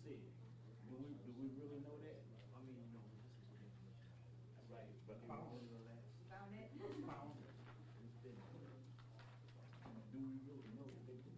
said? Do we really know that? I mean, you know, right, but found it. Found it. Do we really know that they do?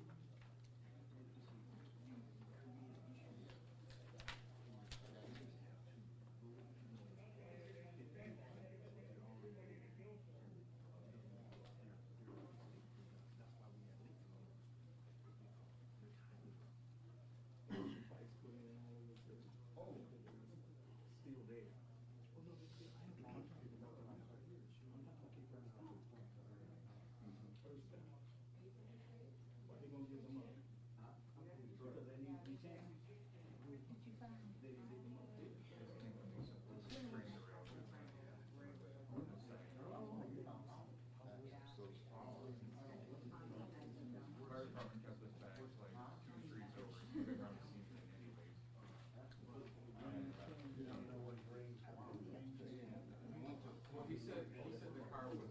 He said the car was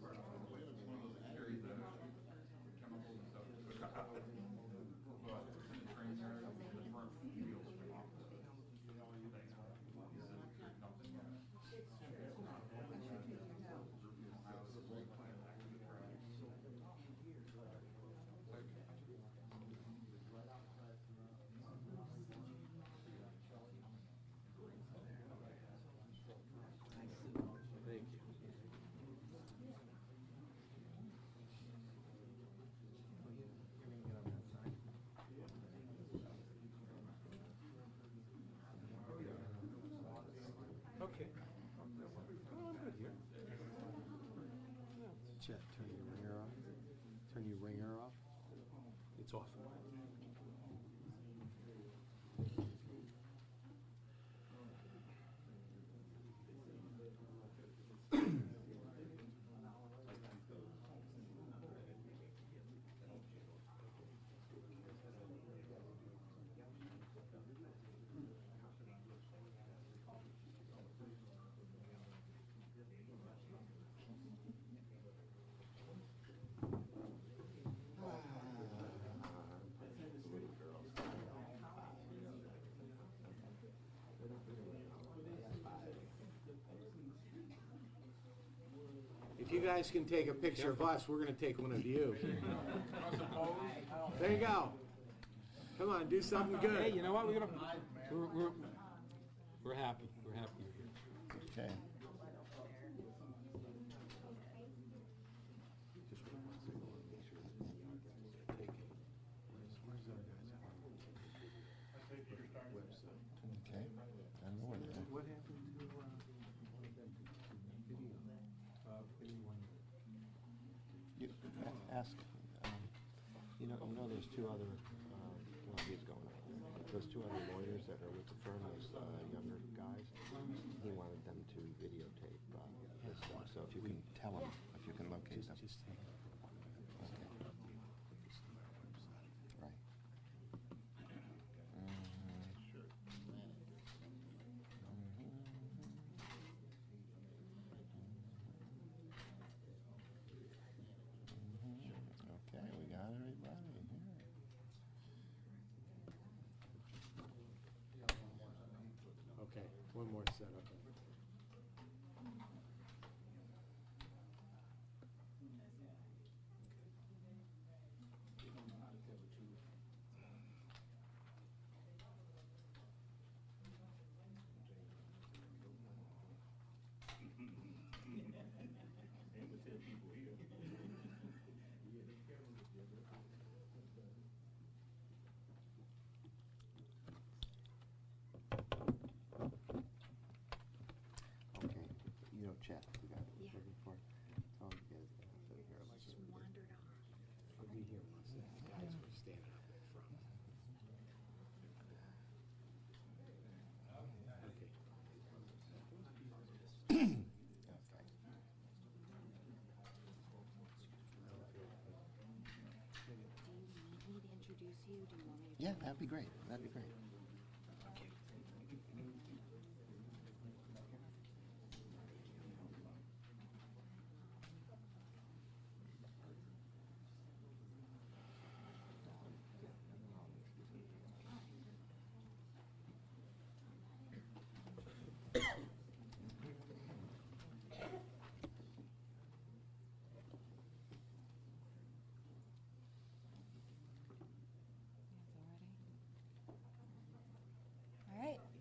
carry the chemicals and stuff, but the train there, the front wheels came off the thing. He said nothing yet. Okay. Oh, I'm good here. Chet, turn your ringer off. Turn your ringer off. It's off. If you guys can take a picture of us, we're going to take one of you. There you go. Come on, do something good. Hey, you know what? We're happy. We're happy you're here. Okay. Okay. I don't know where they're at. What happened to video? You ask. You know, there's two other. He's going on. Those two other lawyers that are with the firm, those younger guys. He wanted them to videotape this stuff. So if you can tell him, if you can locate them. Okay. Right. Okay, we got everybody here. Okay, one more setup. Okay, you know, Chet, we got it looking for. Tell him to get it here. Just wandered off. I'll be here once the guys were standing up in front. Okay. Do you need me to introduce you? Do you want me to? Yeah, that'd be great. That'd be great.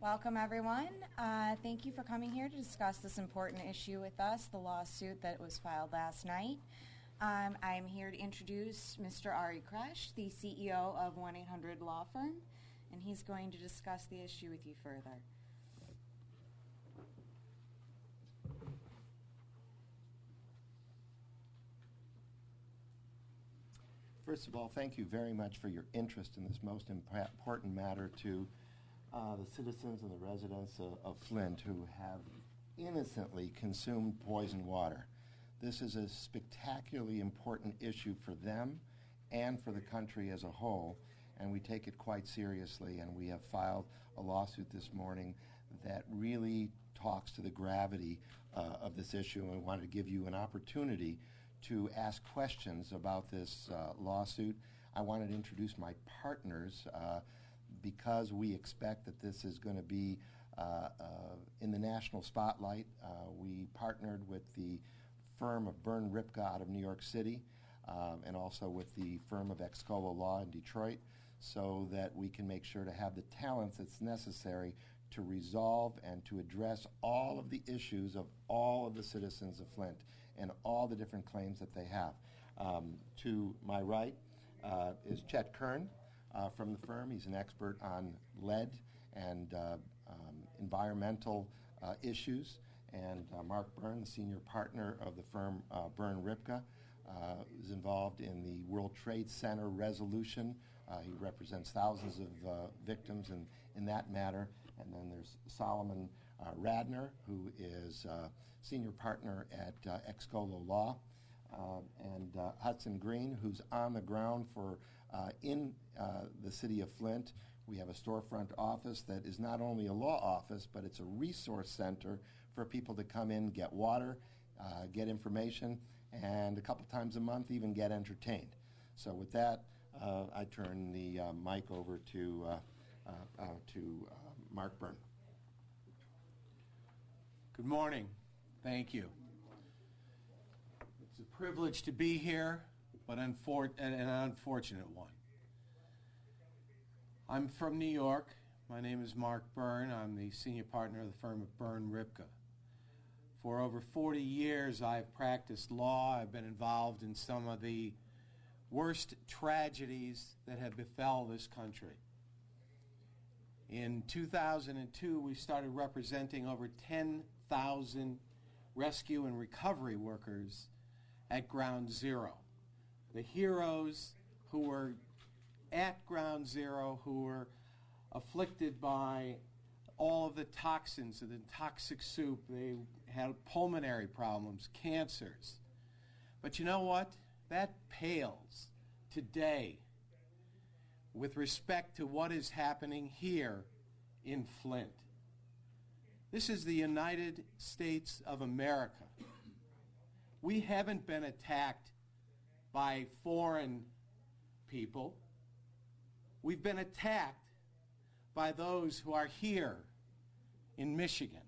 Welcome, everyone. Thank you for coming here to discuss this important issue with us, the lawsuit that was filed last night. I'm here to introduce Mr. Ari Kresh, the CEO of 1-800 Law Firm, and he's going to discuss the issue with you further. First of all, thank you very much for your interest in this most important matter to the citizens and the residents of Flint who have innocently consumed poisoned water. This is a spectacularly important issue for them and for the country as a whole, and we take it quite seriously, and we have filed a lawsuit this morning that really talks to the gravity of this issue, and we wanted to give you an opportunity to ask questions about this lawsuit. I wanted to introduce my partners because we expect that this is going to be in the national spotlight. We partnered with the firm of Byrne Ripka out of New York City and also with the firm of Excola Law in Detroit so that we can make sure to have the talents that's necessary to resolve and to address all of the issues of all of the citizens of Flint and all the different claims that they have. To my right is Chet Kern from the firm. He's an expert on lead and environmental issues. And Mark Byrne, the senior partner of the firm Byrne Ripka, is involved in the World Trade Center resolution. He represents thousands of victims in that matter. And then there's Solomon Radner, who is senior partner at Excola Law, and Hudson Green, who's on the ground for in the city of Flint. We have a storefront office that is not only a law office, but it's a resource center for people to come in, get water, get information, and a couple times a month even get entertained. So with that, I turn the mic over to Mark Byrne. Good morning. Thank you. It's a privilege to be here, but an unfortunate one. I'm from New York. My name is Mark Byrne. I'm the senior partner of the firm of Byrne Ripka. For over 40 years, I've practiced law. I've been involved in some of the worst tragedies that have befell this country. In 2002, we started representing over 10,000 rescue and recovery workers at Ground Zero. The heroes who were at Ground Zero, who were afflicted by all of the toxins of the toxic soup. They had pulmonary problems, cancers. But you know what? That pales today with respect to what is happening here in Flint. This is the United States of America. We haven't been attacked by foreign people. We've been attacked by those who are here in Michigan.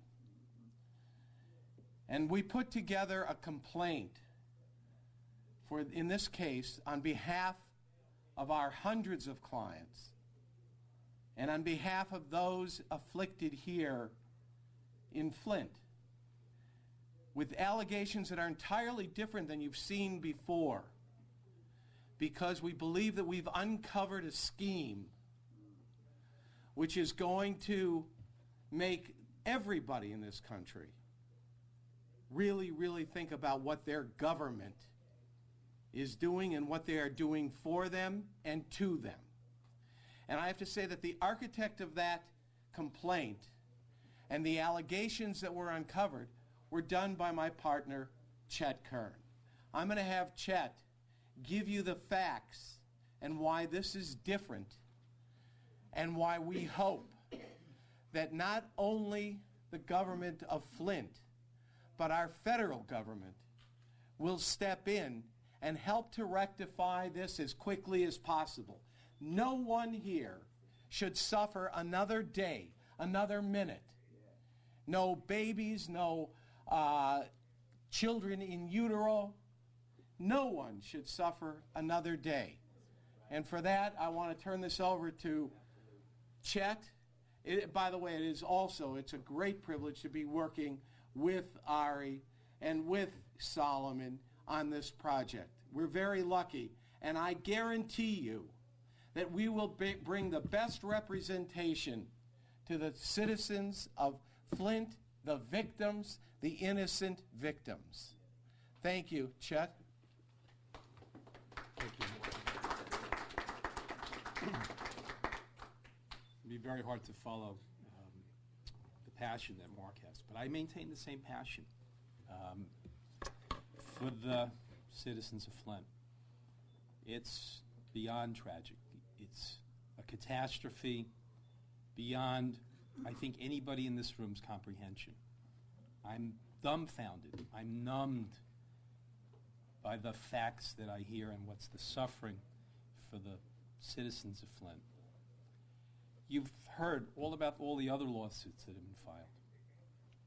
And we put together a complaint for, in this case, on behalf of our hundreds of clients and on behalf of those afflicted here in Flint, with allegations that are entirely different than you've seen before, because we believe that we've uncovered a scheme which is going to make everybody in this country really, really think about what their government is doing and what they are doing for them and to them. And I have to say that the architect of that complaint and the allegations that were uncovered were done by my partner, Chet Kern. I'm going to have Chet give you the facts and why this is different and why we hope that not only the government of Flint, but our federal government will step in and help to rectify this as quickly as possible. No one here should suffer another day, another minute. No babies, no children in utero. No one should suffer another day. And for that, I want to turn this over to Chet. By the way, it's a great privilege to be working with Ari and with Solomon on this project. We're very lucky, and I guarantee you that we will bring the best representation to the citizens of Flint, the victims, the innocent victims. Thank you. Chet? Thank you. It'd be very hard to follow the passion that Mark has, but I maintain the same passion for the citizens of Flint. It's beyond tragic. It's a catastrophe beyond, I think, anybody in this room's comprehension. I'm dumbfounded. I'm numbed by the facts that I hear and what's the suffering for the citizens of Flint. You've heard all about all the other lawsuits that have been filed.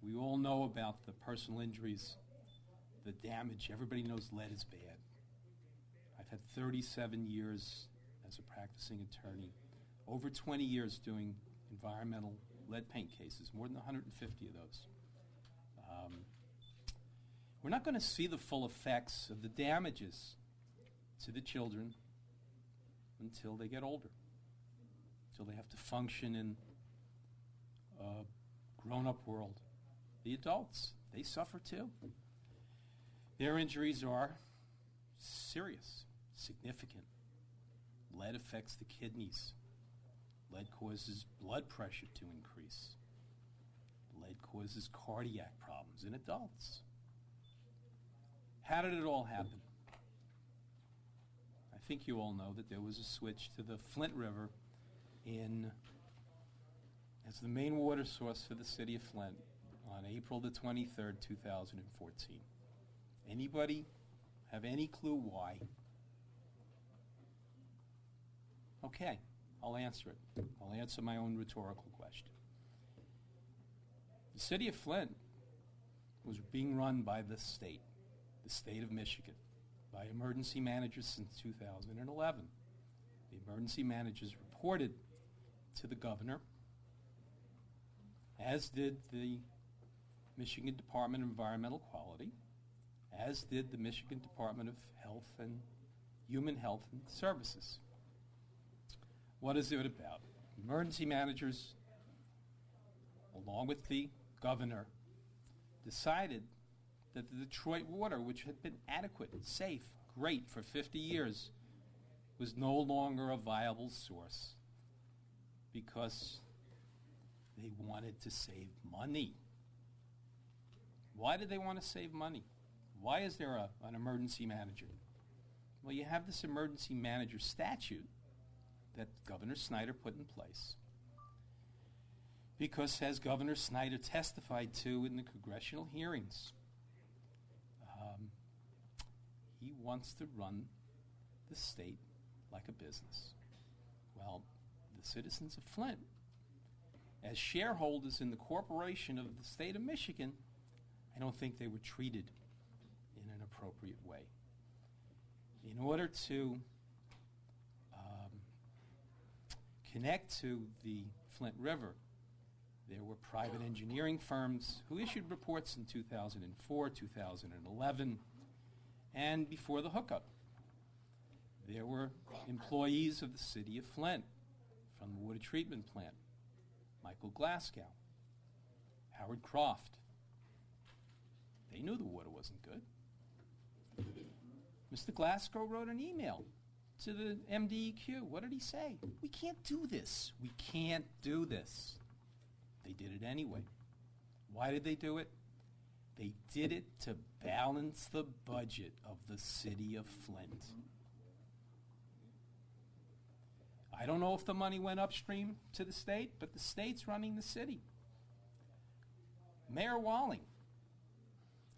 We all know about the personal injuries, the damage. Everybody knows lead is bad. I've had 37 years as a practicing attorney, over 20 years doing environmental lead paint cases, more than 150 of those. We're not going to see the full effects of the damages to the children until they get older, until they have to function in a grown-up world. The adults, they suffer too. Their injuries are serious, significant. Lead affects the kidneys. Lead causes blood pressure to increase. Lead causes cardiac problems in adults. How did it all happen? I think you all know that there was a switch to the Flint River as the main water source for the city of Flint on April the 23rd, 2014. Anybody have any clue why? Okay, I'll answer it. I'll answer my own rhetorical question. The city of Flint was being run by the state of Michigan, by emergency managers since 2011. The emergency managers reported to the governor, as did the Michigan Department of Environmental Quality, as did the Michigan Department of Health and Human Health and Services. What is it about? Emergency managers, along with the governor, decided that the Detroit water, which had been adequate, safe, great for 50 years, was no longer a viable source because they wanted to save money. Why did they want to save money? Why is there an emergency manager? Well, you have this emergency manager statute that Governor Snyder put in place because, as Governor Snyder testified to in the congressional hearings, he wants to run the state like a business. Well, the citizens of Flint, as shareholders in the corporation of the state of Michigan, I don't think they were treated in an appropriate way. In order to connect to the Flint River, there were private engineering firms who issued reports in 2004, 2011, and before the hookup. There were employees of the city of Flint from the water treatment plant, Michael Glasgow, Howard Croft. They knew the water wasn't good. Mr. Glasgow wrote an email to the MDEQ. What did he say? We can't do this. We can't do this. They did it anyway. Why did they do it? They did it to balance the budget of the city of Flint. I don't know if the money went upstream to the state, but the state's running the city. Mayor Walling,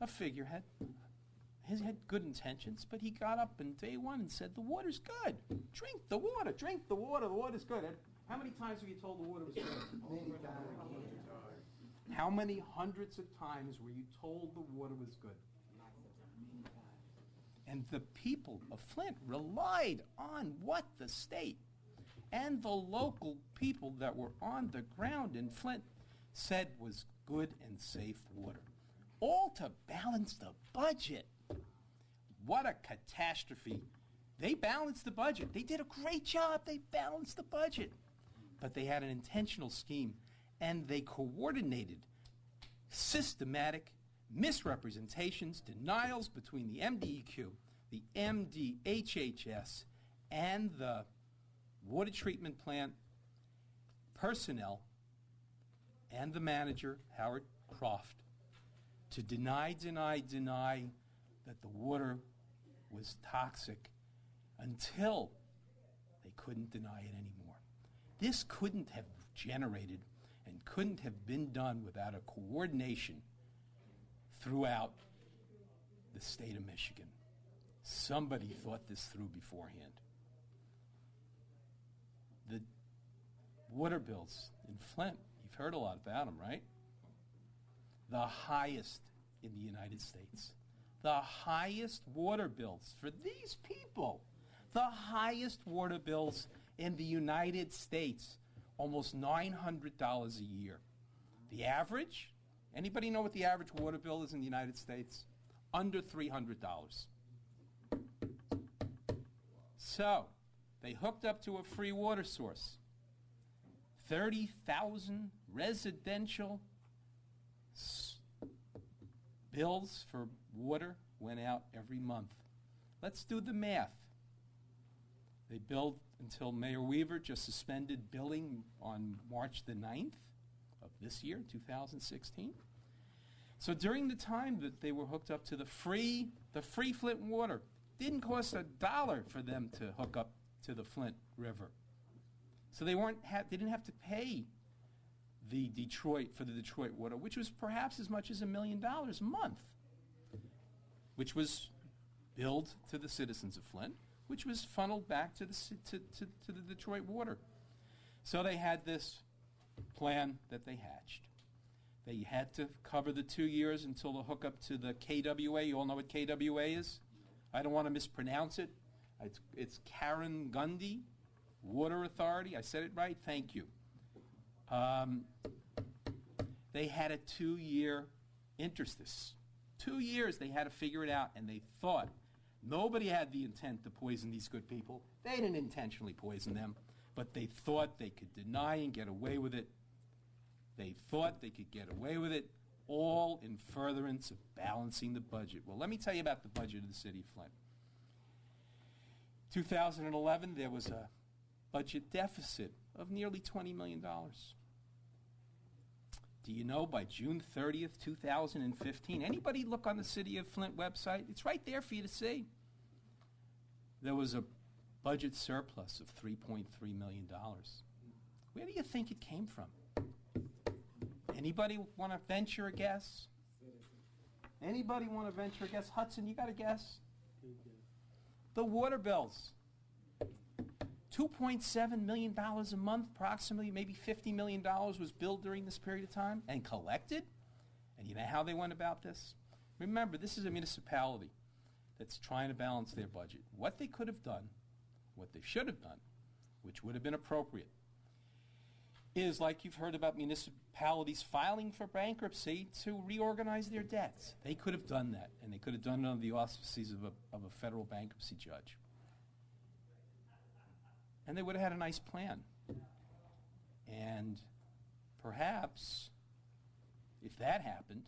a figurehead, he had good intentions, but he got up on day one and said, the water's good. Drink the water, the water's good. How many times have you told the water was good? Many times. How many hundreds of times were you told the water was good? And the people of Flint relied on what? The state. and the local people that were on the ground in Flint said was good and safe water, all to balance the budget. What a catastrophe. They balanced the budget. They did a great job. They balanced the budget. But they had an intentional scheme, and they coordinated systematic misrepresentations, denials between the MDEQ, the MDHHS, and the water treatment plant personnel and the manager, Howard Croft, to deny that the water was toxic until they couldn't deny it anymore. This couldn't have generated and couldn't have been done without a coordination throughout the state of Michigan. Somebody thought this through beforehand. The water bills in Flint, you've heard a lot about them, right? The highest in the United States. The highest water bills for these people. The highest water bills in the United States, almost $900 a year. The average, anybody know what the average water bill is in the United States? Under $300. So, they hooked up to a free water source. 30,000 residential bills for water went out every month. Let's do the math. They billed until Mayor Weaver just suspended billing on March the 9th of this year, 2016. So during the time that they were hooked up to the free Flint water, didn't cost $1 for them to hook up to the Flint River. So they didn't have to pay the Detroit water, which was perhaps as much as $1 million a month, which was billed to the citizens of Flint, which was funneled back to the Detroit water. So they had this plan that they hatched. They had to cover the 2 years until the hookup to the KWA. You all know what KWA is? I don't want to mispronounce it. It's Karen Gundy Water Authority. I said it right? Thank you. They had a 2-year interstice. 2 years they had to figure it out, and they thought nobody had the intent to poison these good people. They didn't intentionally poison them, but they thought they could deny and get away with it. They thought they could get away with it, all in furtherance of balancing the budget. Well, let me tell you about the budget of the city of Flint. 2011, there was a budget deficit of nearly $20 million. Do you know by June 30th, 2015, anybody look on the City of Flint website? It's right there for you to see. There was a budget surplus of $3.3 million. Where do you think it came from? Anybody want to venture a guess? Anybody want to venture a guess? Hudson, you got a guess? The water bills. $2.7 million a month, approximately, maybe $50 million was billed during this period of time and collected. And you know how they went about this? Remember, this is a municipality that's trying to balance their budget. What they could have done, what they should have done, which would have been appropriate, is like you've heard about municipalities filing for bankruptcy to reorganize their debts. They could have done that, and they could have done it under the auspices of a federal bankruptcy judge. And they would have had a nice plan. And perhaps, if that happened,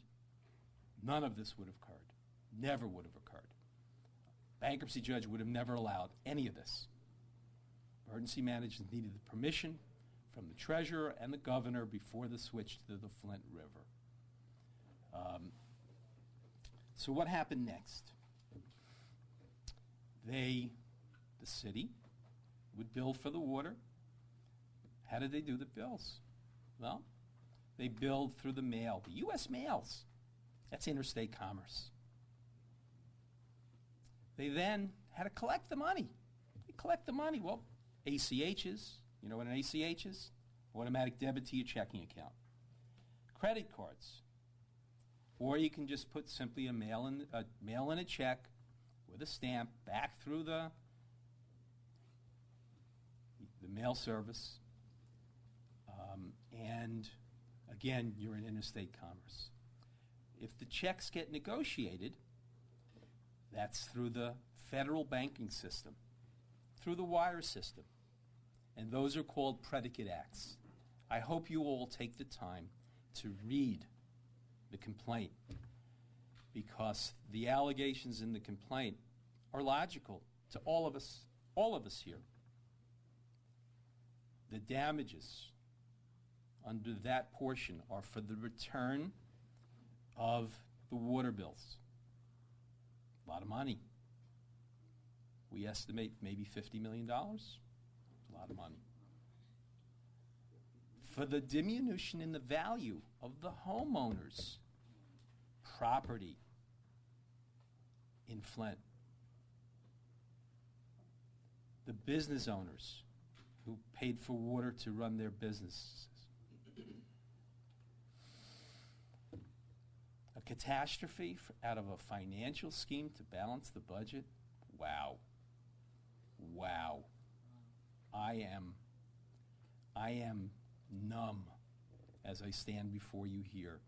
none of this would have occurred. Never would have occurred. Bankruptcy judge would have never allowed any of this. Emergency managers needed the permission from the treasurer and the governor before the switch to the Flint River. So what happened next? The city would bill for the water. How did they do the bills? Well, they billed through the mail, the U.S. mails. That's interstate commerce. They then had to collect the money. They collect the money. Well, ACHs, you know what an ACH is? Automatic debit to your checking account. Credit cards. Or you can just put simply mail in a check with a stamp back through the the mail service, and again, you're in interstate commerce. If the checks get negotiated, that's through the federal banking system, through the wire system, and those are called predicate acts. I hope you all take the time to read the complaint, because the allegations in the complaint are logical to all of us here. The damages under that portion are for the return of the water bills. A lot of money. We estimate maybe $50 million. A lot of money. For the diminution in the value of the homeowner's property in Flint. The business owners who paid for water to run their businesses. A catastrophe out of a financial scheme to balance the budget? Wow. Wow. I am numb as I stand before you here,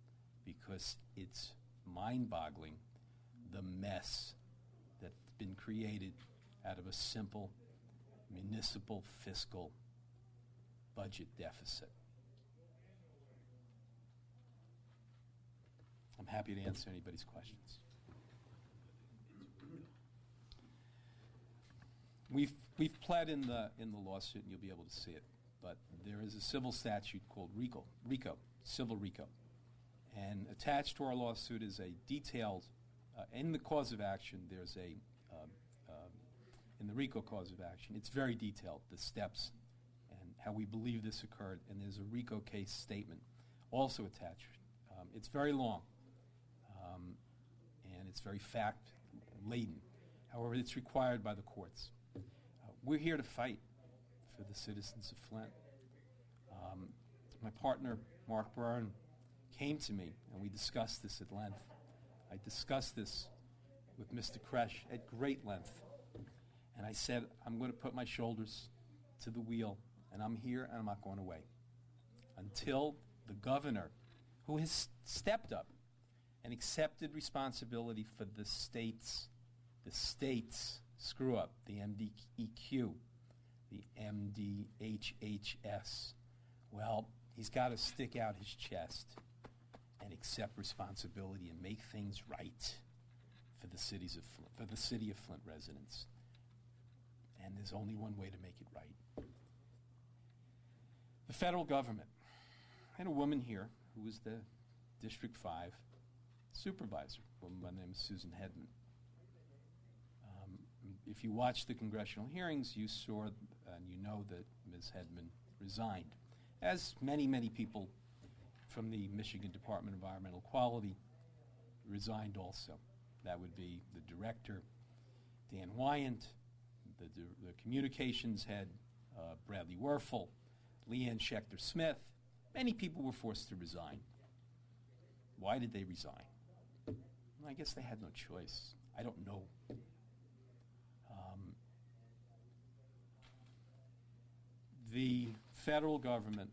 because it's mind-boggling the mess that's been created out of a simple municipal fiscal budget deficit. I'm happy to answer anybody's questions. We've pled in the lawsuit, and you'll be able to see it, but there is a civil statute called RICO, civil RICO. And attached to our lawsuit is a detailed, in the cause of action, there's a, in the RICO cause of action, it's very detailed, the steps and how we believe this occurred, and there's a RICO case statement also attached. It's very long, and it's very fact-laden. However, it's required by the courts. We're here to fight for the citizens of Flint. My partner, Mark Byrne, came to me, and we discussed this at length. I discussed this with Mr. Kresh at great length. And I said, I'm going to put my shoulders to the wheel, and I'm here, and I'm not going away until the governor, who has stepped up and accepted responsibility for the state's screw-up, the MDEQ, the MDHHS. Well, he's got to stick out his chest and accept responsibility and make things right for the city of Flint residents. And there's only one way to make it right. The federal government. I had a woman here who was the District 5 supervisor, a woman by the name of Susan Hedman. If you watched the congressional hearings, you saw and you know that Ms. Hedman resigned, as many, many people from the Michigan Department of Environmental Quality resigned also. That would be the director, Dan Wyant, the communications head, Bradley Werfel, Leanne Schechter-Smith. Many people were forced to resign. Why did they resign? Well, I guess they had no choice. I don't know. The federal government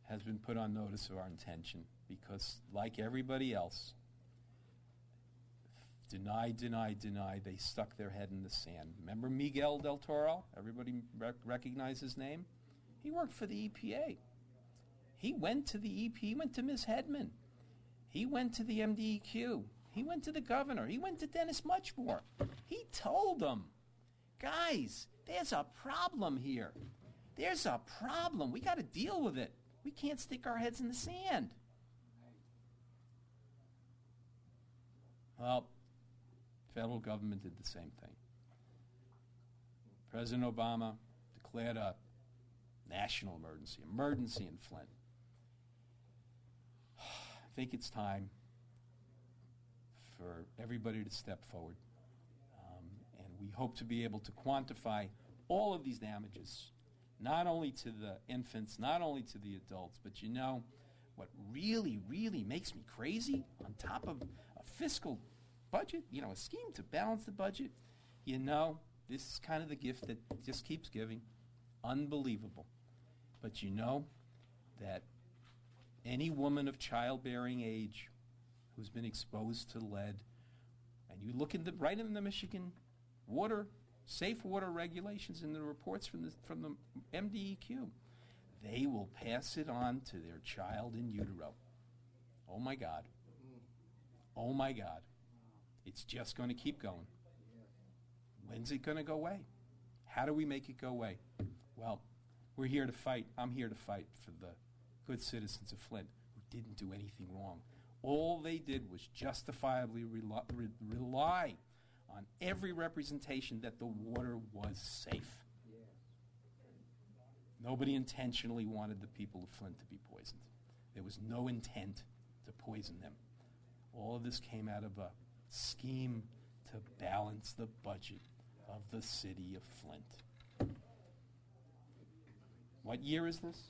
has been put on notice of our intention because, like everybody else, deny, they stuck their head in the sand. Remember Miguel del Toro? Everybody recognize his name? He worked for the EPA. He went to the EP, he went to Ms. Hedman. He went to the MDEQ. He went to the governor. He went to Dennis Muchmore. He told them, guys, there's a problem here. There's a problem. We got to deal with it. We can't stick our heads in the sand. Well, federal government did the same thing. President Obama declared a national emergency in Flint. I think it's time for everybody to step forward. And we hope to be able to quantify all of these damages, not only to the infants, not only to the adults, but you know what really, really makes me crazy on top of a fiscal budget, you know, a scheme to balance the budget, you know, this is kind of the gift that just keeps giving. Unbelievable. But you know that any woman of childbearing age who's been exposed to lead, and you look right in the Michigan safe water regulations and the reports from the MDEQ, they will pass it on to their child in utero. Oh my God. Oh my God. It's just going to keep going. When's it going to go away? How do we make it go away? Well, we're here to fight. I'm here to fight for the good citizens of Flint who didn't do anything wrong. All they did was justifiably rely on every representation that the water was safe. Nobody intentionally wanted the people of Flint to be poisoned. There was no intent to poison them. All of this came out of a scheme to balance the budget of the city of Flint. What year is this?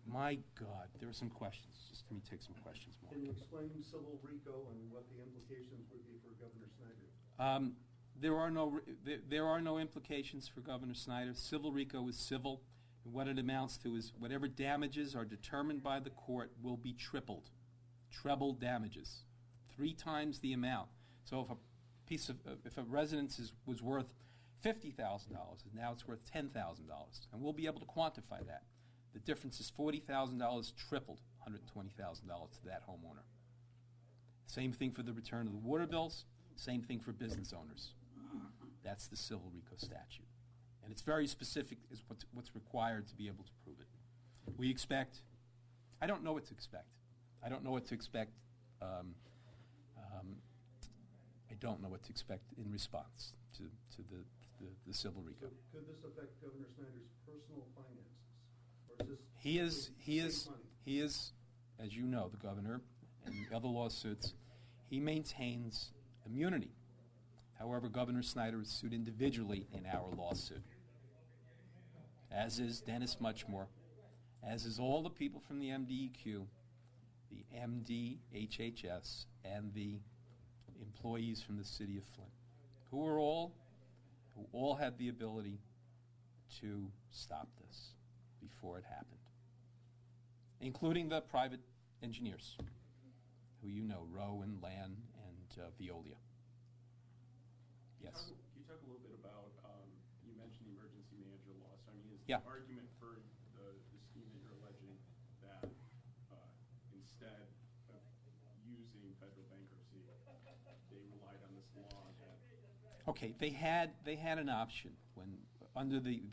My God, there are some questions. Just let me take some questions more. Can you explain civil RICO and what the implications would be for Governor Snyder? There are no implications for Governor Snyder. Civil RICO is civil. And what it amounts to is whatever damages are determined by the court will be tripled. Treble damages. 3 times the amount. So if a residence was worth $50,000, now it's worth $10,000. And we'll be able to quantify that. The difference is $40,000 tripled, $120,000 to that homeowner. Same thing for the return of the water bills. Same thing for business owners. That's the civil RICO statute. And it's very specific as what's required to be able to prove it. We expect, I don't know what to expect. I don't know what to expect. I don't know what to expect in response to the civil RICO. So could this affect Governor Snyder's personal finances? Or is this He is, as you know, the governor and the other lawsuits, he maintains immunity. However, Governor Snyder is sued individually in our lawsuit, as is Dennis Muchmore, as is all the people from the MDEQ, the MDHHS, and the employees from the city of Flint, who all had the ability to stop this before it happened, including the private engineers, who you know, Rowe and Lan and Veolia. Yes. Can you talk a little bit about, you mentioned the emergency manager law. So, I mean, is Yeah. the argument for the scheme that you're alleging that instead of using federal bankruptcy, they relied on this law that... Okay, they had an option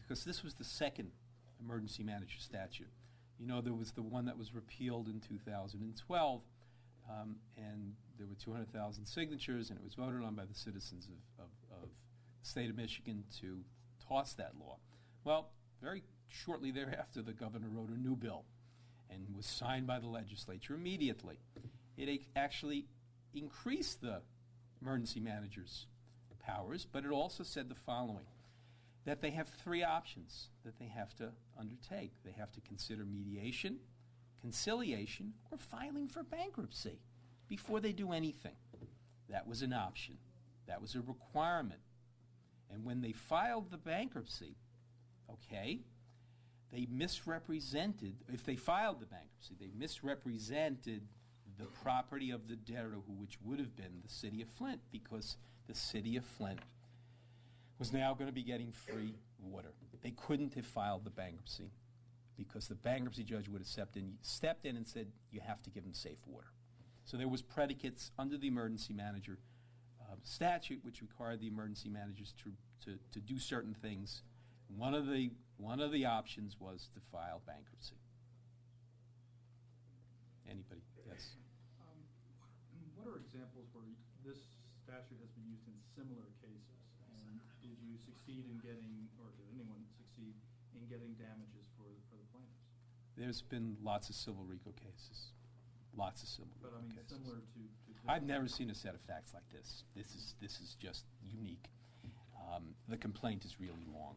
because this was the second emergency manager statute. You know, there was the one that was repealed in 2012, and there were 200,000 signatures, and it was voted on by the citizens of the state of Michigan to toss that law. Well, very shortly thereafter, the governor wrote a new bill and was signed by the legislature immediately. It actually increased the emergency manager's powers, but it also said the following, that they have 3 options that they have to undertake. They have to consider mediation, conciliation, or filing for bankruptcy before they do anything. That was an option. That was a requirement. And when they filed the bankruptcy, okay, they misrepresented, if they filed the bankruptcy, they misrepresented the property of the debtor, which would have been the city of Flint, because the city of Flint was now going to be getting free water. They couldn't have filed the bankruptcy because the bankruptcy judge would have stepped in and said, you have to give them safe water. So there was predicates under the emergency manager statute which required the emergency managers to do certain things. One of the options was to file bankruptcy. Anybody? Yes. What are examples where this statute has been used in similar cases? And did you succeed in getting, or did anyone succeed in getting damages for the plaintiffs? There's been lots of civil RICO cases. Lots of civil But I RICO mean, cases. similar to I've never seen a set of facts like this. This is just unique. The complaint is really long,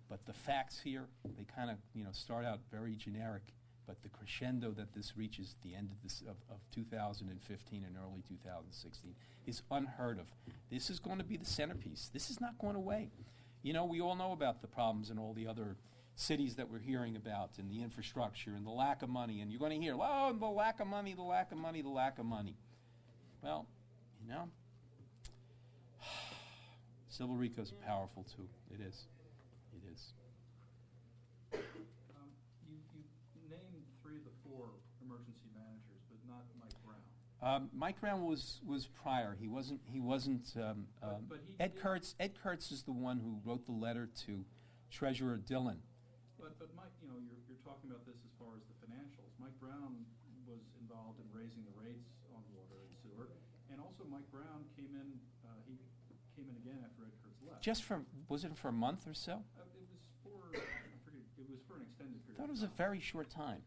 but the facts here, they kind of start out very generic, but the crescendo that this reaches at the end of 2015 and early 2016 is unheard of. This is going to be the centerpiece. This is not going away. You know, we all know about the problems in all the other cities that we're hearing about, and the infrastructure and the lack of money, and you're going to hear, oh, the lack of money, the lack of money, the lack of money. Well, you know, civil RICO is powerful too. It is. It is. You named 3 of the 4 emergency managers, but not Mike Brown. Mike Brown was prior. He wasn't. But he Ed did- Kurtz. Ed Kurtz is the one who wrote the letter to Treasurer Dillon. But Mike, you know, you're talking about this as far as the financials. Mike Brown was involved in raising the rates on water and sewer, and also Mike Brown came in. He came in again after Ed Kurtz left. Was it for a month or so? It was for I forget. It was for an extended I period. thought it was a very short time.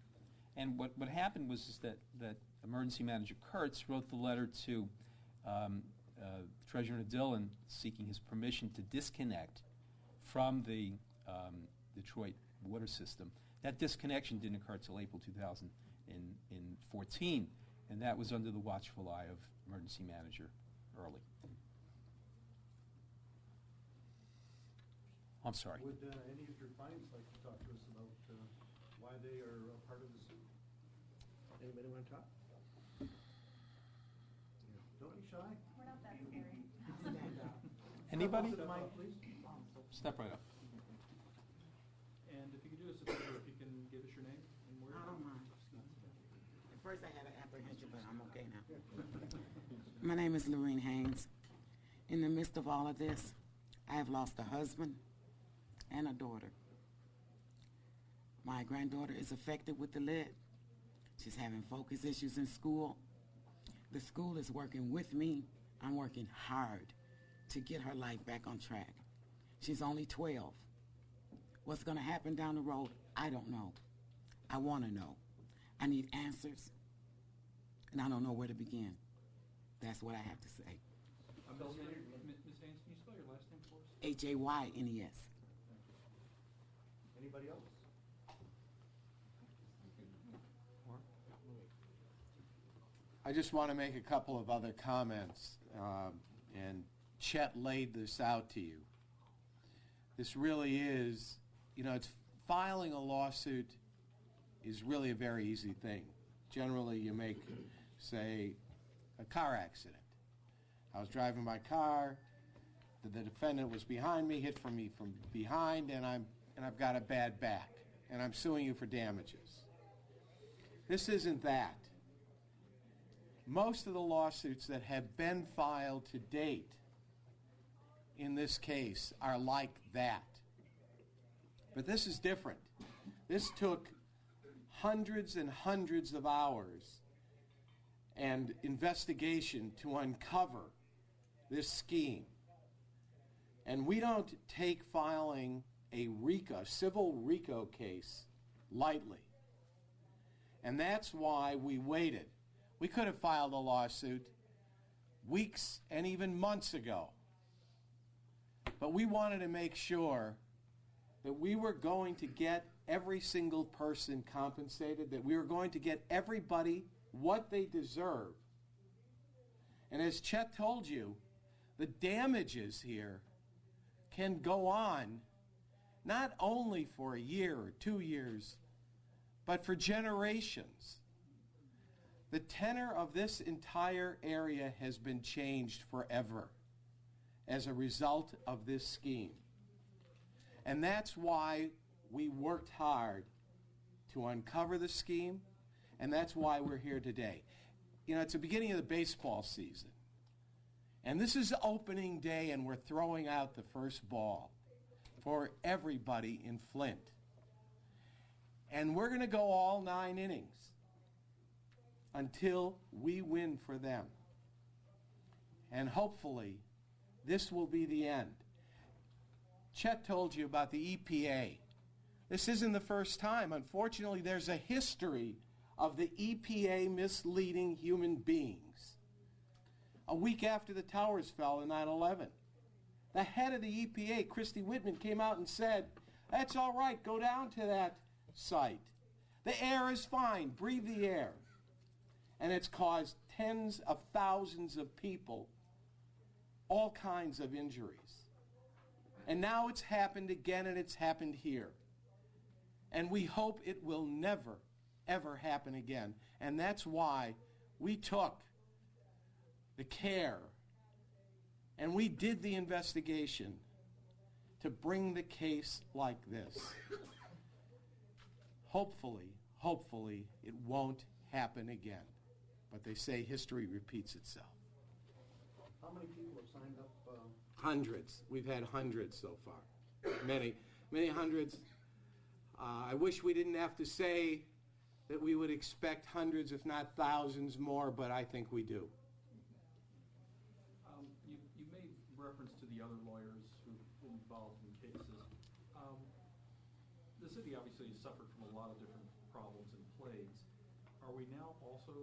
And what happened was is that Emergency Manager Kurtz wrote the letter to Treasurer Dillon seeking his permission to disconnect from the Detroit water system. That disconnection didn't occur until April 2014, and that was under the watchful eye of Emergency Manager Early. I'm sorry. Would any of your clients like to talk to us about why they are a part of the suit? Anybody want to talk? Don't be shy. We're not that scary. Anybody? Step up to the mic, please. Step right up. And if you could do us a favor, if you can give us your name and where. I don't mind. At first I had an apprehension, but I'm okay now. My name is Lorene Haynes. In the midst of all of this, I have lost a husband and a daughter. My granddaughter is affected with the lead. She's having focus issues in school. The school is working with me. I'm working hard to get her life back on track. She's only 12. What's going to happen down the road, I don't know. I want to know. I need answers, and I don't know where to begin. That's what I have to say. Ms. Haynes, can you spell your last name for us? Haynes. Anybody else? I just want to make a couple of other comments, and Chet laid this out to you. This really is, you know, filing a lawsuit is really a very easy thing. Generally, you make, say, a car accident. I was driving my car, the defendant was behind me, hit me from behind, and I've got a bad back, and I'm suing you for damages. This isn't that. Most of the lawsuits that have been filed to date in this case are like that. But this is different. This took hundreds and hundreds of hours and investigation to uncover this scheme. And we don't take filing a RICO, civil RICO case lightly. And that's why we waited. We could have filed a lawsuit weeks and even months ago. But we wanted to make sure that we were going to get every single person compensated, that we were going to get everybody what they deserve. And as Chet told you, the damages here can go on not only for a year or 2 years, but for generations. The tenor of this entire area has been changed forever as a result of this scheme. And that's why we worked hard to uncover the scheme, and that's why we're here today. You know, it's the beginning of the baseball season. And this is opening day, and we're throwing out the first ball for everybody in Flint. And we're going to go all 9 innings until we win for them. And hopefully, this will be the end. Chet told you about the EPA. This isn't the first time. Unfortunately, there's a history of the EPA misleading human beings. A week after the towers fell in 9/11, the head of the EPA, Christy Whitman, came out and said, "That's all right, go down to that site. The air is fine, breathe the air." And it's caused tens of thousands of people all kinds of injuries. And now it's happened again, and it's happened here. And we hope it will never, ever happen again. And that's why we took the care and we did the investigation to bring the case like this. Hopefully, it won't happen again. But they say history repeats itself. How many people have signed up? Hundreds. We've had hundreds so far. Many hundreds. I wish we didn't have to say that we would expect hundreds, if not thousands more, but I think we do. You made reference to the other lawyers who've been involved in cases. The city obviously has suffered from a lot of different problems and plagues. Are we now also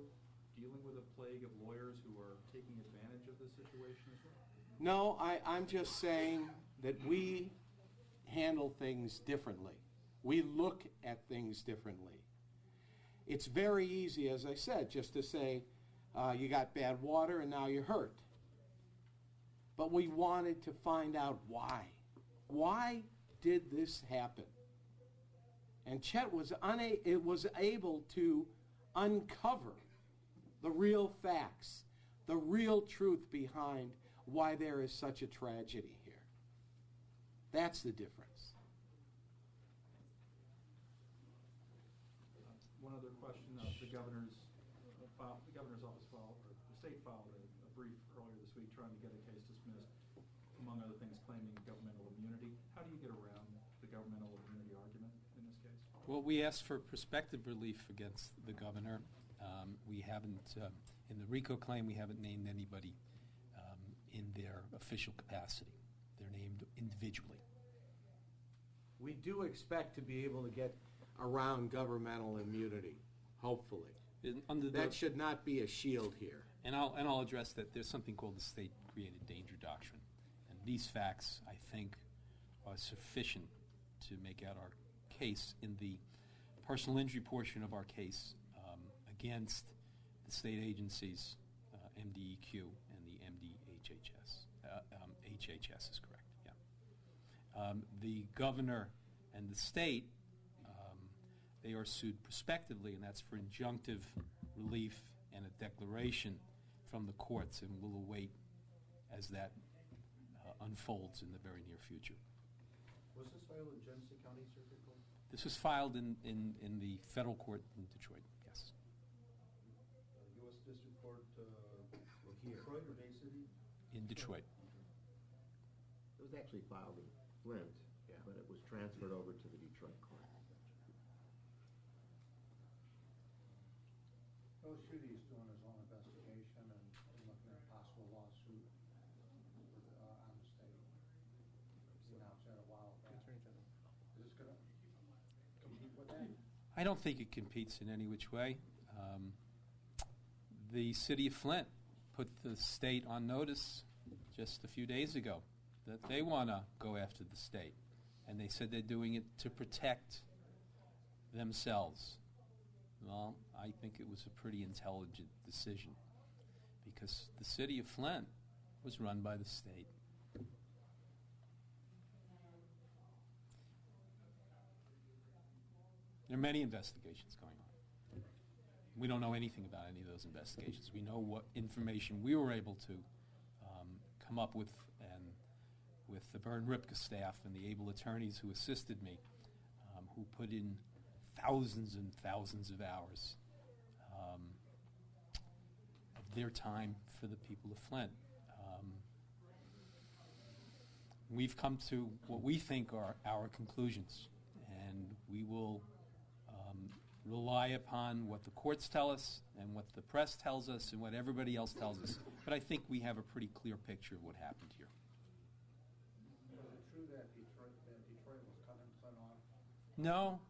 dealing with a plague of lawyers who are taking advantage of this situation as well? No, I'm just saying that we handle things differently. We look at things differently. It's very easy, as I said, just to say, you got bad water and now you're hurt. But we wanted to find out why. Why did this happen? And Chet was able to uncover the real facts, the real truth behind why there is such a tragedy here. That's the difference. One other question. The governor's office filed, or the state filed a brief earlier this week trying to get a case dismissed, among other things claiming governmental immunity. How do you get around the governmental immunity argument in this case? Well, we asked for prospective relief against the governor. We haven't, in the RICO claim, we haven't named anybody in their official capacity. They're named individually. We do expect to be able to get around governmental immunity, hopefully. That should not be a shield here. And I'll address that. There's something called the state-created danger doctrine. And these facts, I think, are sufficient to make out our case in the personal injury portion of our case against the state agencies, MDEQ and the MDHHS. HHS is correct, yeah. The governor and the state, they are sued prospectively, and that's for injunctive relief and a declaration from the courts, and we'll await as that unfolds in the very near future. Was this filed in Genesee County Circuit Court? This was filed in the federal court in Detroit, yes. U.S. District Court Detroit or Bay City? In Detroit. It was actually filed in Flint, but it was transferred over to the Detroit court. Well, Shooty's doing his own investigation and looking at a possible lawsuit on the state. He announced that a while back. Is this going to compete with that? I don't think it competes in any which way. The city of Flint put the state on notice just a few days ago that they want to go after the state. And they said they're doing it to protect themselves. Well, I think it was a pretty intelligent decision because the city of Flint was run by the state. There are many investigations going on. We don't know anything about any of those investigations. We know what information we were able to come up with, and with the Vern Ripka staff and the able attorneys who assisted me, who put in thousands and thousands of hours of their time for the people of Flint. We've come to what we think are our conclusions, and we will rely upon what the courts tell us and what the press tells us and what everybody else tells us. But I think we have a pretty clear picture of what happened here. Was it true that Detroit was cutting Flint off? No.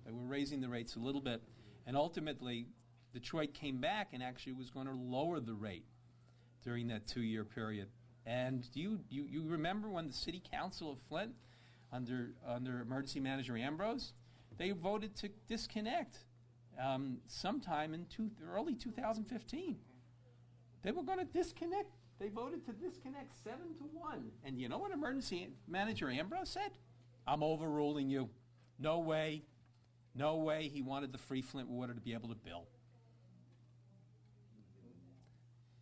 They were raising the rates a little bit. And ultimately, Detroit came back and actually was going to lower the rate during that 2-year period. And you remember when the city council of Flint, under emergency manager Ambrose, they voted to disconnect sometime in early 2015. They were going to disconnect They voted to disconnect 7-1. And you know what Emergency Manager Ambrose said? I'm overruling you. No way. No way. He wanted the free Flint water to be able to bill.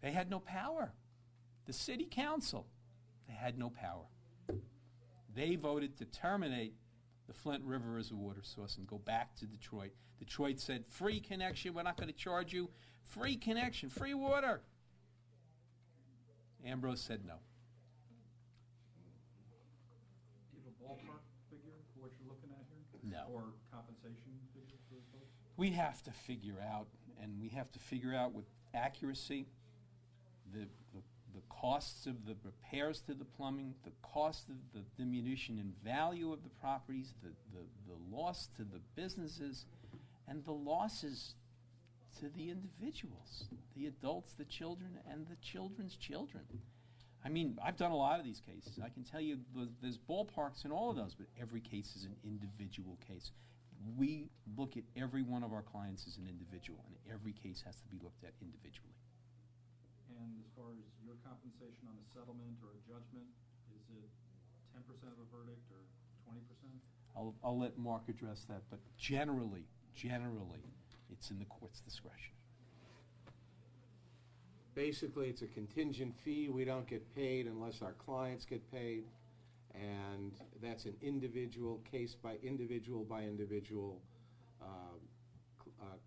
They had no power. The city council, they had no power. They voted to terminate the Flint River as a water source and go back to Detroit. Detroit said, free connection, we're not going to charge you. Free connection, free water. Ambrose said no. Do you have a ballpark figure for what you're looking at here? No. Or compensation figure for the folks? We have to figure out, and we have to figure out with accuracy, the costs of the repairs to the plumbing, the cost of the diminution in value of the properties, the loss to the businesses, and the losses to the individuals, the adults, the children, and the children's children. I mean, I've done a lot of these cases. I can tell you there's ballparks in all of those, but every case is an individual case. We look at every one of our clients as an individual, and every case has to be looked at individually. And as far as your compensation on a settlement or a judgment, is it 10% of a verdict or 20%? I'll let Mark address that, but generally, it's in the court's discretion. Basically, it's a contingent fee. We don't get paid unless our clients get paid, and that's an individual case by individual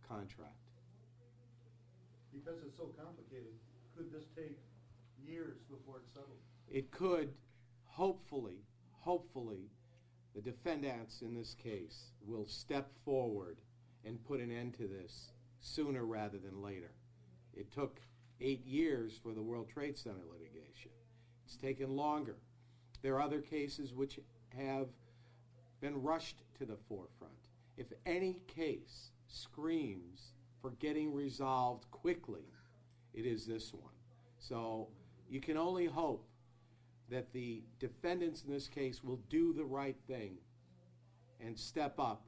contract. Because it's so complicated, could this take years before it's settled? It could, hopefully, the defendants in this case will step forward and put an end to this sooner rather than later. It took 8 years for the World Trade Center litigation. It's taken longer. There are other cases which have been rushed to the forefront. If any case screams for getting resolved quickly, it is this one. So you can only hope that the defendants in this case will do the right thing and step up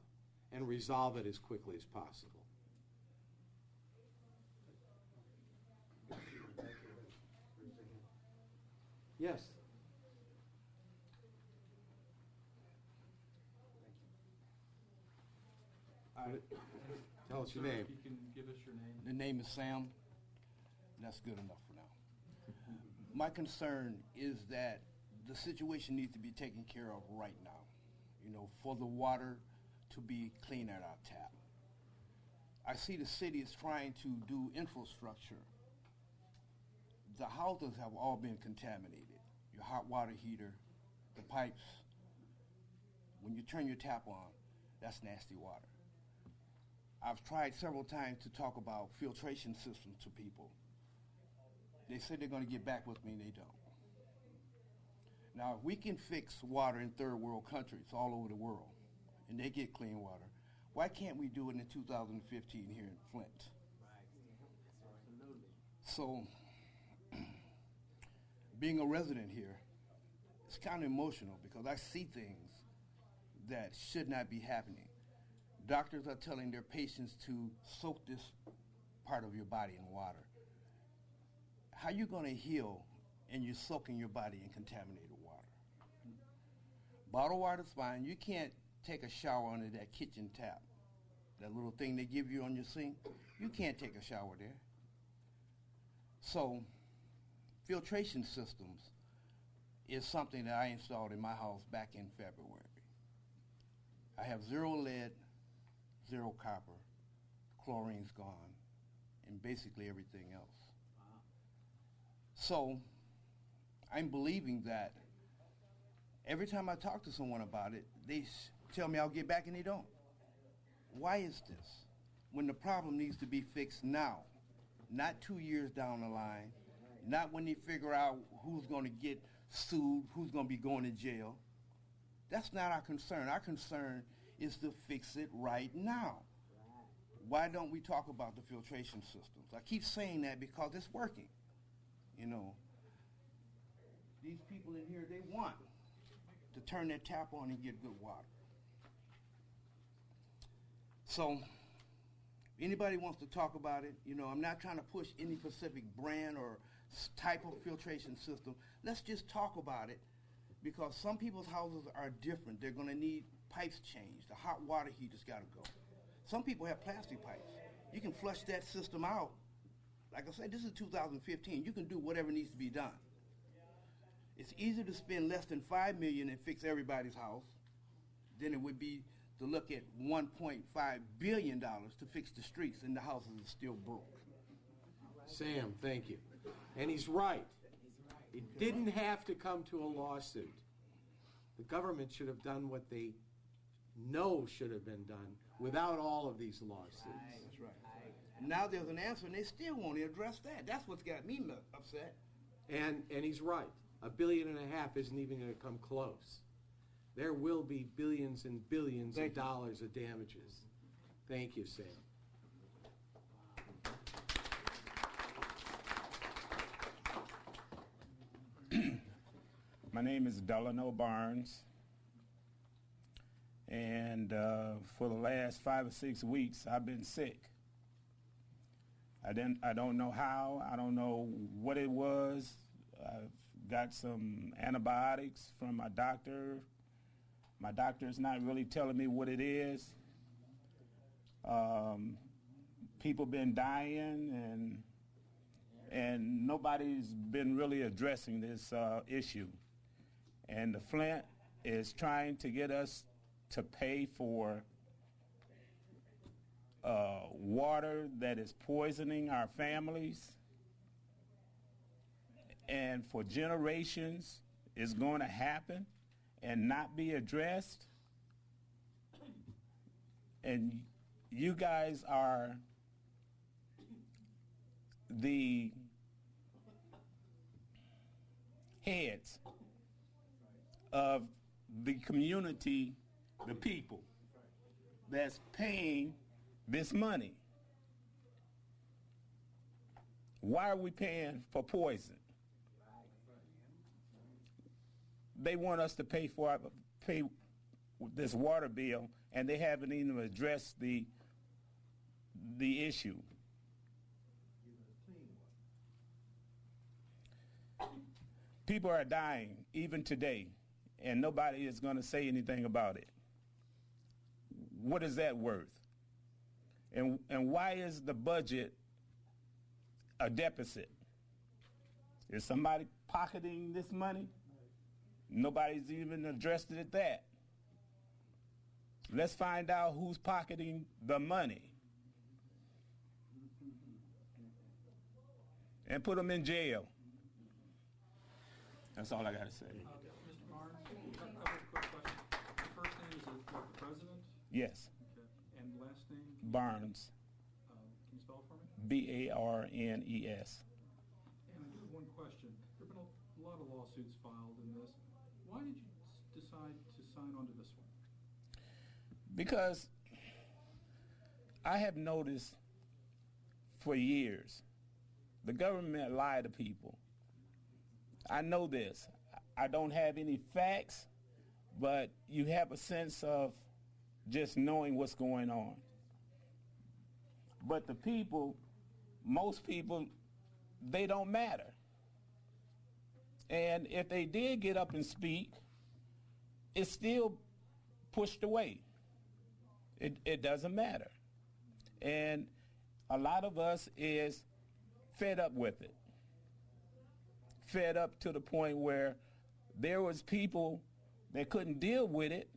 and resolve it as quickly as possible. Yes. Tell us your Sir, name. if you can give us your name. The name is Sam. That's good enough for now. My concern is that the situation needs to be taken care of right now, for the water to be clean at our tap. I see the city is trying to do infrastructure. The houses have all been contaminated. Your hot water heater, the pipes, when you turn your tap on, that's nasty water. I've tried several times to talk about filtration systems to people. They say they're going to get back with me, and they don't. Now, if we can fix water in third world countries all over the world, and they get clean water, why can't we do it in 2015 here in Flint? So, being a resident here, it's kind of emotional because I see things that should not be happening. Doctors are telling their patients to soak this part of your body in water. How are you going to heal and you're soaking your body in contaminated water? Bottled water's fine. You can't take a shower under that kitchen tap. That little thing they give you on your sink, you can't take a shower there. So, filtration systems is something that I installed in my house back in February. I have 0 lead, 0 copper, chlorine's gone, and basically everything else. So, I'm believing that every time I talk to someone about it, they tell me I'll get back and they don't. Why is this? When the problem needs to be fixed now, not 2 years down the line, not when they figure out who's going to get sued, who's going to be going to jail. That's not our concern. Our concern is to fix it right now. Why don't we talk about the filtration systems? I keep saying that because it's working. These people in here, they want to turn their tap on and get good water. So Anybody wants to talk about it, you know, I'm not trying to push any specific brand or type of filtration system. Let's just talk about it, because some people's houses are different. They're going to need pipes changed. The hot water heater's got to go. Some people have plastic pipes. You can flush that system out. Like I said, this is 2015. You can do whatever needs to be done. It's easier to spend less than $5 million and fix everybody's house than it would be to look at $1.5 billion to fix the streets and the houses are still broke. Sam, thank you. And he's right. It didn't have to come to a lawsuit. The government should have done what they know should have been done without all of these lawsuits. That's right. Now there's an answer, and they still won't address that. That's what's got me upset. And he's right. $1.5 billion isn't even going to come close. There will be billions and billions of dollars of damages. Thank you, Sam. My name is Delano Barnes, and for the last 5 or 6 weeks, I've been sick. I don't know how. I don't know what it was. I've got some antibiotics from my doctor. My doctor's not really telling me what it is. People been dying, and nobody's been really addressing this issue. And the Flint is trying to get us to pay for water that is poisoning our families, and for generations is going to happen and not be addressed. And you guys are the heads of the community, the people that's paying this money. Why are we paying for poison? They want us to pay this water bill, and they haven't even addressed the issue. People are dying even today, and nobody is going to say anything about it. What is that worth? And why is the budget a deficit? Is somebody pocketing this money? Nobody's even addressed it at that. Let's find out who's pocketing the money and put them in jail. That's all I got to say. Mr. Barnes, a couple of quick questions. The first name is the president? Yes. Okay. And last name? Barnes. Can you spell it for me? Barnes. And I do have one question. There have been a lot of lawsuits filed in this. Why did you decide to sign on to this one? Because I have noticed for years the government lied to people. I know this. I don't have any facts, but you have a sense of just knowing what's going on. But the people, most people, they don't matter. And if they did get up and speak, it's still pushed away. It doesn't matter. And a lot of us is fed up with it. Fed up to the point where there was people that couldn't deal with it,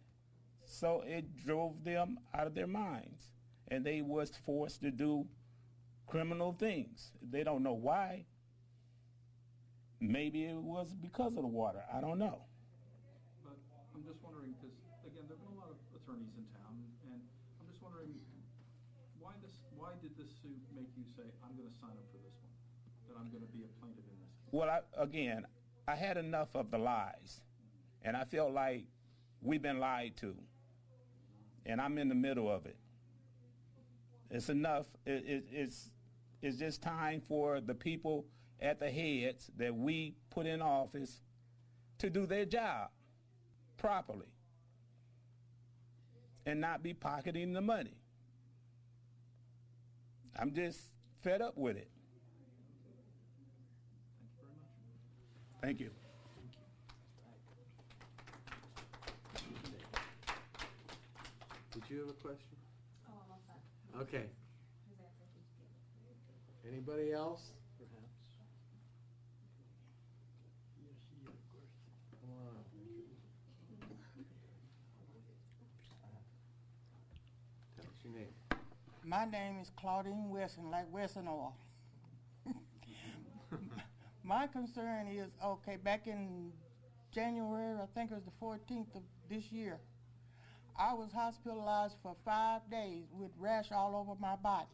so it drove them out of their minds. And they was forced to do criminal things. They don't know why. Maybe it was because of the water. I don't know. But I'm just wondering, because, again, there have been a lot of attorneys in town, and I'm just wondering, why did this suit make you say, I'm going to sign up for this one, that I'm going to be a plaintiff in this case? Well, I had enough of the lies, and I feel like we've been lied to, and I'm in the middle of it. It's enough. It's just time for the people at the heads that we put in office to do their job properly and not be pocketing the money. I'm just fed up with it. Thank you very much. Thank you. Did you have a question? Oh, I'm all set. Okay. Anybody else? Perhaps. Come on. Tell us your name. My name is Claudine Wesson, like Wesson Oil. My concern is, okay, back in January, I think it was the 14th of this year, I was hospitalized for 5 days with rash all over my body.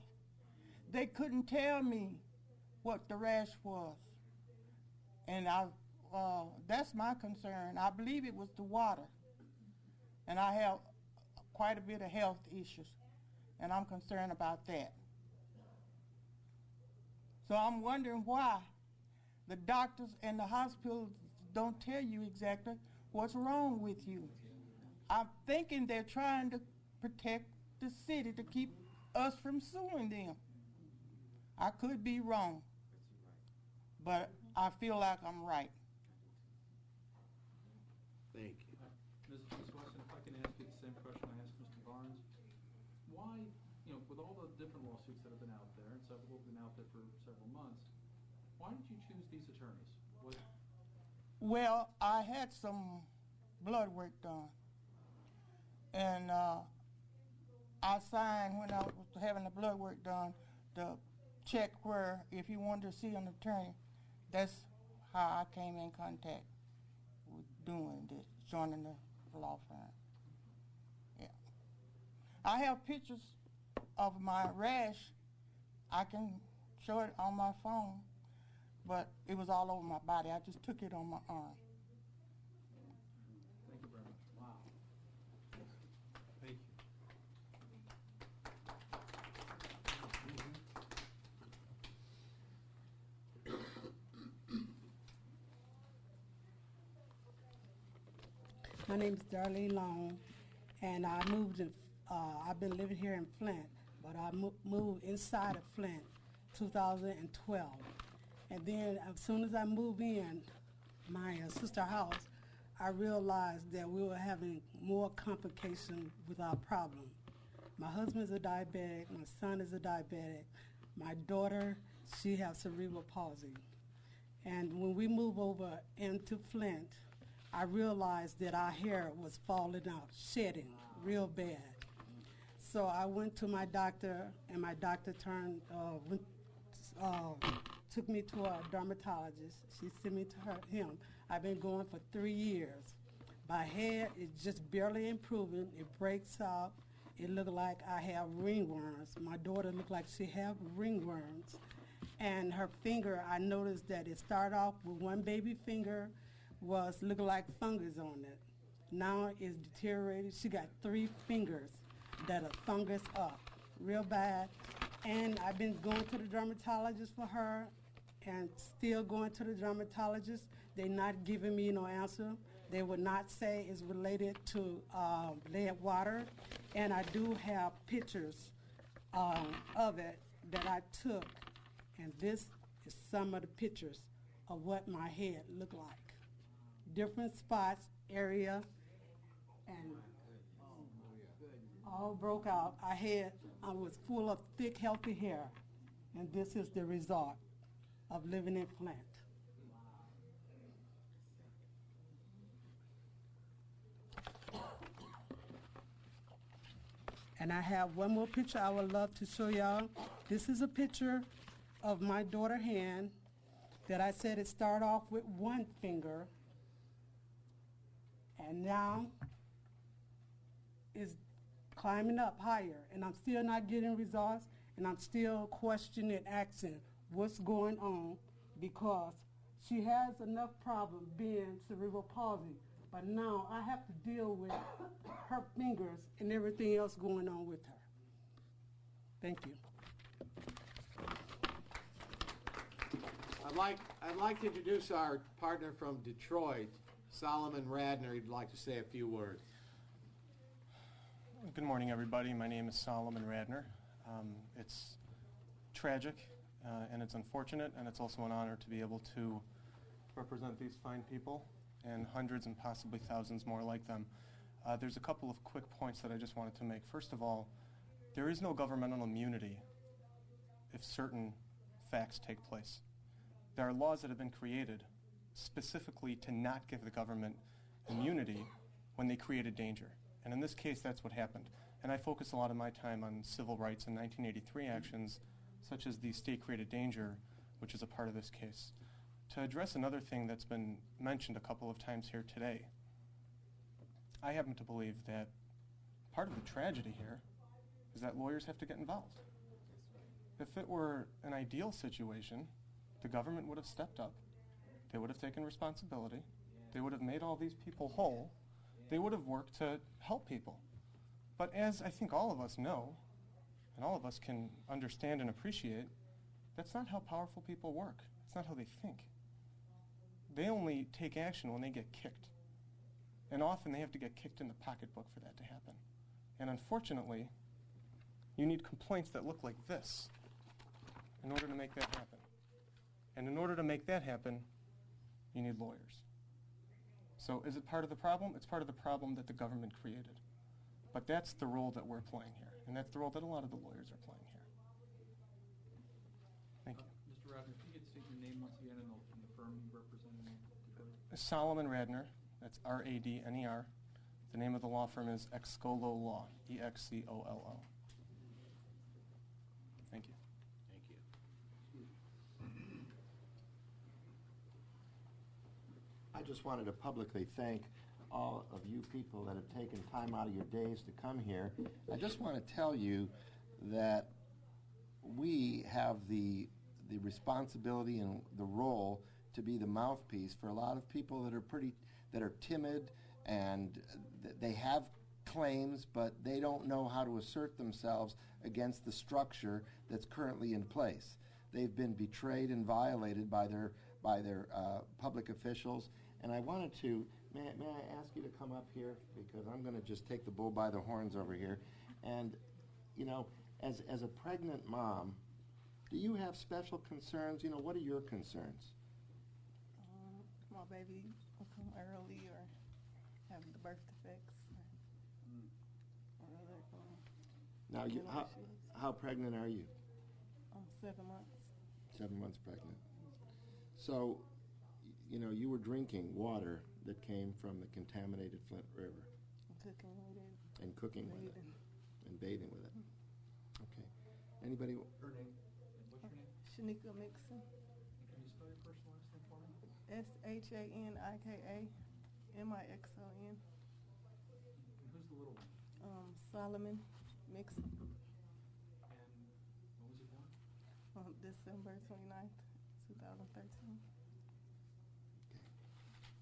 They couldn't tell me what the rash was. And that's my concern. I believe it was the water. And I have quite a bit of health issues, and I'm concerned about that. So I'm wondering why the doctors and the hospitals don't tell you exactly what's wrong with you. I'm thinking they're trying to protect the city to keep us from suing them. I could be wrong, but I feel like I'm right. Thank you. Ms. Weston, if I can ask you the same question I asked Mr. Barnes. Why, with all the different lawsuits that have been out there, and several have been out there for several months, why did you choose these attorneys? Well, I had some blood work done, and I signed when I was having the blood work done the check where if you wanted to see an attorney, that's how I came in contact with doing this, joining the law firm. Yeah. I have pictures of my rash. I can show it on my phone, but it was all over my body. I just took it on my arm. Thank you very much. Wow. Thank you. My name is Darlene Long, and I moved in, I've been living here in Flint, but I moved inside of Flint 2012. And then as soon as I moved in my sister house, I realized that we were having more complications with our problem. My husband's a diabetic, my son is a diabetic, my daughter, she has cerebral palsy. And when we moved over into Flint, I realized that our hair was falling out, shedding real bad. So I went to my doctor, and my doctor took me to a dermatologist. She sent me to him. I've been going for 3 years. My hair is just barely improving. It breaks out. It looked like I have ringworms. My daughter looked like she have ringworms. And her finger, I noticed that it started off with one baby finger, was looking like fungus on it. Now it's deteriorated. She got 3 fingers that are fungus up, real bad. And I've been going to the dermatologist for her and still going to the dermatologist. They're not giving me no answer. They would not say it's related to lead water. And I do have pictures of it that I took. And this is some of the pictures of what my head looked like. Different spots, area, and all broke out. I was full of thick, healthy hair, and this is the result of living in Flint. And I have one more picture I would love to show y'all. This is a picture of my daughter's hand that I said it started off with 1 finger, and now is climbing up higher, and I'm still not getting results, and I'm still questioning, asking what's going on, because she has enough problem being cerebral palsy, but now I have to deal with her fingers and everything else going on with her. Thank you. I'd like to introduce our partner from Detroit, Solomon Radner. He'd like to say a few words. Good morning, everybody. My name is Solomon Radner. It's tragic, and it's unfortunate, and it's also an honor to be able to represent these fine people and hundreds and possibly thousands more like them. There's a couple of quick points that I just wanted to make. First of all, there is no governmental immunity if certain facts take place. There are laws that have been created specifically to not give the government immunity when they create a danger. And in this case, that's what happened. And I focus a lot of my time on civil rights and 1983 actions, such as the state-created danger, which is a part of this case. To address another thing that's been mentioned a couple of times here today, I happen to believe that part of the tragedy here is that lawyers have to get involved. If it were an ideal situation, the government would have stepped up, they would have taken responsibility, they would have made all these people whole, they would have worked to help people. But as I think all of us know, and all of us can understand and appreciate, that's not how powerful people work. It's not how they think. They only take action when they get kicked. And often they have to get kicked in the pocketbook for that to happen. And unfortunately, you need complaints that look like this in order to make that happen. And in order to make that happen, you need lawyers. So is it part of the problem? It's part of the problem that the government created. But that's the role that we're playing here. And that's the role that a lot of the lawyers are playing here. Thank you. Mr. Radner, if you could state your name once again and the firm you represent. Solomon Radner, that's R-A-D-N-E-R. The name of the law firm is Excollo Law, E-X-C-O-L-O. Thank you. Thank you. I just wanted to publicly thank all of you people that have taken time out of your days to come here. I just want to tell you that we have the responsibility and the role to be the mouthpiece for a lot of people that are timid, and they have claims, but they don't know how to assert themselves against the structure that's currently in place. They've been betrayed and violated by their public officials, and I wanted to, may I ask you to come up here, because I'm going to just take the bull by the horns over here. And, you know, as a pregnant mom, do you have special concerns? You know, what are your concerns? My baby will come early or have the birth defects or other Now, how pregnant are you? 7 months. 7 months pregnant. So, you know, you were drinking water that came from the contaminated Flint River. Cooking with it. And cooking with it. And bathing with it. Okay. Anybody? Her name. What's your name? Shanika Mixon. Can you spell your first and last name for me? SHANIKAMIXON. Who's the little one? Solomon Mixon. And when was he born? December 29th, 2013.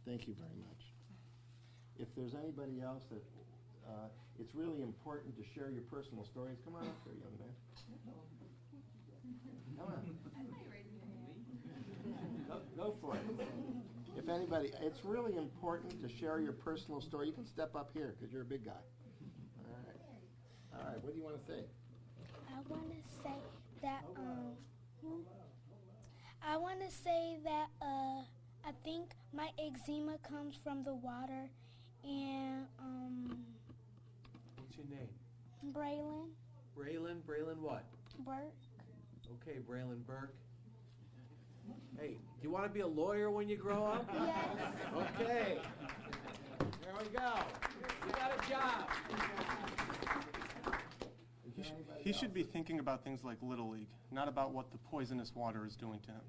Thank you very much. If there's anybody else that, it's really important to share your personal stories. Come on up here, young man. Come on. Go for it. If anybody, it's really important to share your personal story. You can step up here because you're a big guy. All right. All right. What do you want to say? I think my eczema comes from the water, and What's your name? Braylon Braylon what? Burke. Okay, Braylon Burke. Hey, do you want to be a lawyer when you grow up? Yes. Okay. There we go. You got a job. He should be thinking about things like Little League, not about what the poisonous water is doing to him.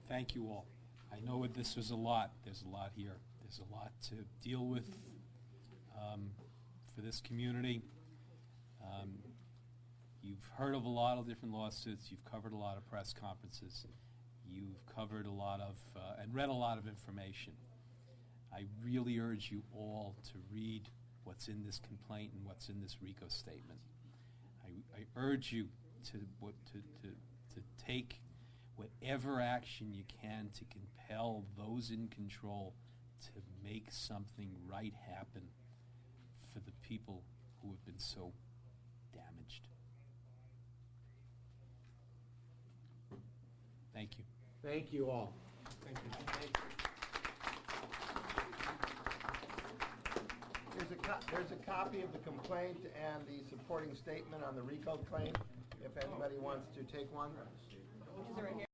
Thank you all. I know this was a lot. There's a lot here. There's a lot to deal with for this community. You've heard of a lot of different lawsuits. You've covered a lot of press conferences. You've covered a lot of and read a lot of information. I really urge you all to read what's in this complaint and what's in this RICO statement. I urge you to take whatever action you can to compel those in control to make something right happen for the people who have been so damaged. Thank you. Thank you all. Thank you. There's a copy of the complaint and the supporting statement on the RICO claim, if anybody wants to take one. Is it right here?